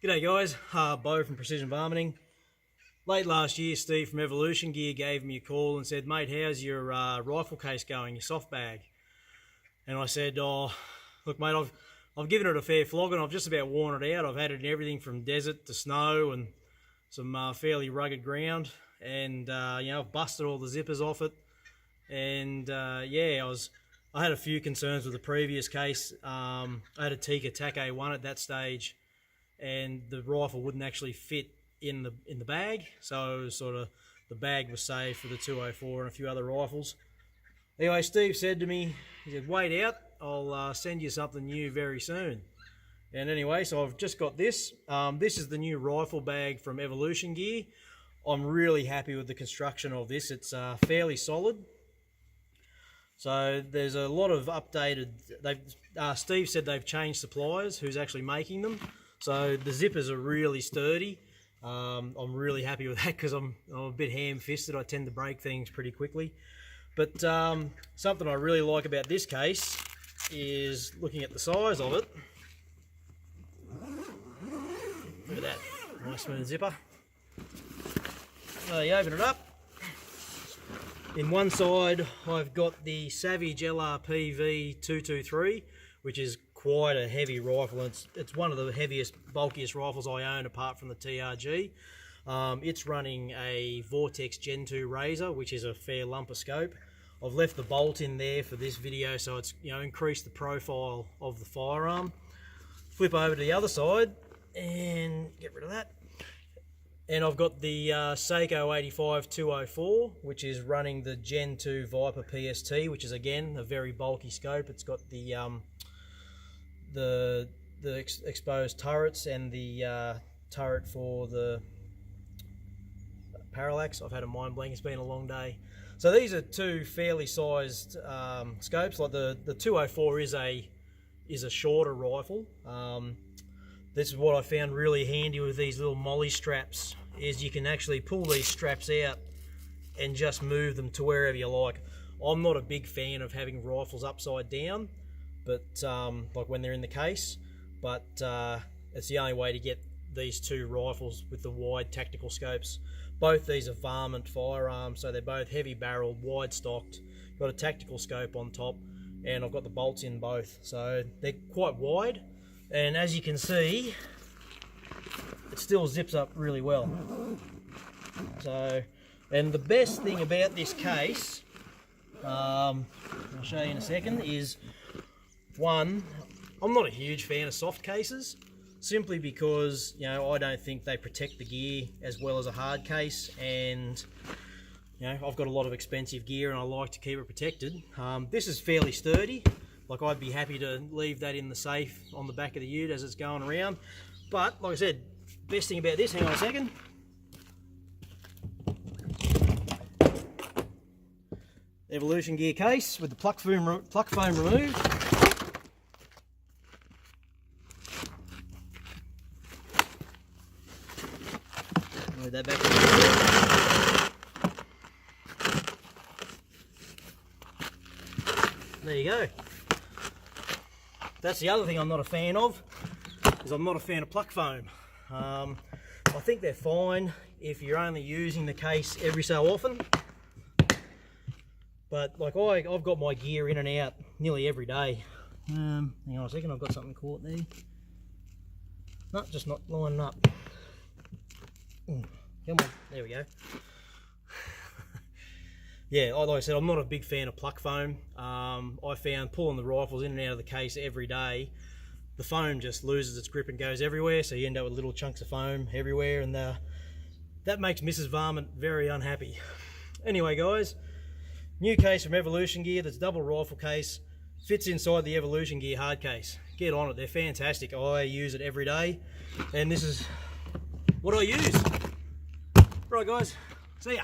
G'day guys, Bo from Precision Varminting. Late last year, Steve from Evolution Gear gave me a call and said, mate, how's your rifle case going, your soft bag? And I said, oh, look mate, I've given it a fair flog and I've just about worn it out. I've had it in everything from desert to snow and some fairly rugged ground. And I've busted all the zippers off it. And I had a few concerns with the previous case. I had a Tikka TAC A1 at that stage, and the rifle wouldn't actually fit in the bag, so sort of the bag was saved for the 204 and a few other rifles. Anyway, Steve said to me, he said, wait out, I'll send you something new very soon. And anyway, so I've just got this. This is the new rifle bag from Evolution Gear. I'm really happy with the construction of this. It's fairly solid. So there's a lot of updated, Steve said they've changed suppliers who's actually making them. So the zippers are really sturdy. I'm really happy with that because I'm a bit ham-fisted. I tend to break things pretty quickly. But something I really like about this case is looking at the size of it. Look at that, nice smooth zipper. So you open it up. In one side I've got the Savage LRP V223, which is quite a heavy rifle. It's one of the heaviest, bulkiest rifles I own apart from the TRG. It's running a Vortex Gen 2 Razor, which is a fair lump of scope. I've left the bolt in there for this video, so it's increased the profile of the firearm. Flip over to the other side and get rid of that. And I've got the Seiko 85-204, which is running the Gen 2 Viper PST, which is again a very bulky scope. It's got the exposed turrets and the turret for the parallax. I've had a mind blank, it's been a long day. So these are two fairly sized scopes. Like the 204 is a shorter rifle. This is what I found really handy with these little molly straps, is you can actually pull these straps out and just move them to wherever you like. I'm not a big fan of having rifles upside down, but like when they're in the case, but it's the only way to get these two rifles with the wide tactical scopes. Both these are varmint firearms, so they're both heavy barreled, wide stocked, got a tactical scope on top, and I've got the bolts in both, so they're quite wide. And as you can see, it still zips up really well. So, and the best thing about this case, I'll show you in a second, is one, I'm not a huge fan of soft cases, simply because I don't think they protect the gear as well as a hard case, and I've got a lot of expensive gear and I like to keep it protected. This is fairly sturdy. Like, I'd be happy to leave that in the safe on the back of the ute as it's going around. But like I said, best thing about this, hang on a second. Evolution Gear case with the pluck foam removed. Move that back. There you go. That's the other thing I'm not a fan of, is I'm not a fan of pluck foam. I think they're fine if you're only using the case every so often. But like I've got my gear in and out nearly every day. Hang on a second, I've got something caught there. No, just not lining up. Come on, there we go. Yeah, like I said, I'm not a big fan of pluck foam. I found pulling the rifles in and out of the case every day, the foam just loses its grip and goes everywhere, so you end up with little chunks of foam everywhere, and that makes Mrs. Varmint very unhappy. Anyway guys, new case from Evolution Gear that's double rifle case, fits inside the Evolution Gear hard case. Get on it, they're fantastic. I use it every day, and this is what I use. Right guys, see ya.